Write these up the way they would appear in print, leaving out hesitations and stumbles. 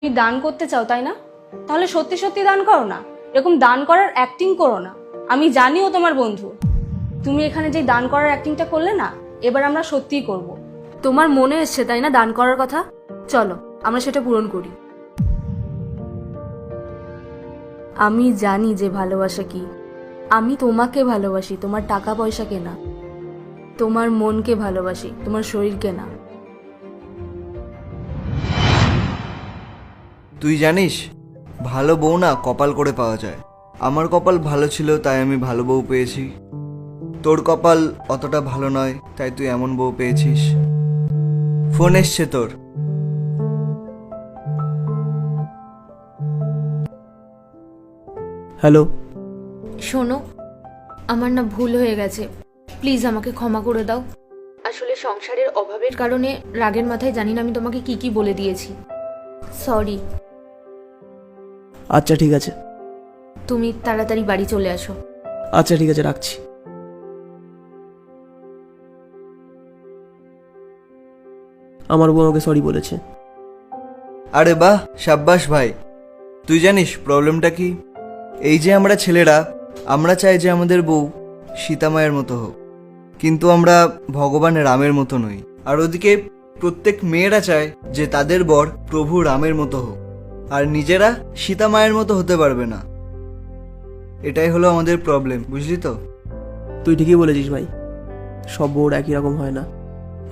তুমি দান করতে চাও তাই না? তাহলে সত্যি সত্যি দান করো না, এরকম দান করার অ্যাক্টিং করো না। আমি জানিও তোমার বন্ধু। তুমি এখানে যে দান করার অ্যাক্টিংটা করলে না, এবার আমরা সত্যিই করব। তোমার মনে এসছে তাই না দান করার কথা? চলো আমরা সেটা পূরণ করি। আমি জানি যে ভালোবাসা কি। আমি তোমাকে ভালোবাসি, তোমার টাকা পয়সাকে না। তোমার মনকে ভালোবাসি, তোমার শরীরকে না। তুই জানিস, ভালো বউ না কপাল করে পাওয়া যায়। আমার কপাল ভালো ছিল তাই আমি ভালো বউ পেয়েছি। তোর কপাল অতটা ভালো নয় তাই তুই এমন বউ পেয়েছিস। ফোন এসছে তোর। হ্যালো। শোনো, আমার না ভুল হয়ে গেছে, প্লিজ আমাকে ক্ষমা করে দাও। আসলে সংসারের অভাবের কারণে রাগের মাথায় জানি না আমি তোমাকে কি কি বলে দিয়েছি। সরি। আচ্ছা ঠিক আছে। তুমি তাড়াতাড়ি বাড়ি চলে আসো। আচ্ছা ঠিক আছে, রাখছি। আমার বউ আমাকে সরি বলেছে। আরে বাহ, সাব্বাস ভাই। তুই জানিস প্রবলেমটা কি? এই যে আমরা ছেলেরা, আমরা চাই যে আমাদের বউ সীতা মায়ের মতো হোক, কিন্তু আমরা ভগবান রামের মতো নই। আর ওদিকে প্রত্যেক মেয়েরা চায় যে তাদের বর প্রভু রামের মতো হোক, আর নিজেরা সীতা মায়ের মতো হতে পারবে না। এটাই হলো আমাদের প্রবলেম, বুঝলি তো? তুই ঠিকই বলেছিস ভাই, সব বউর একই রকম হয় না।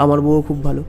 আমার বউ খুব ভালো।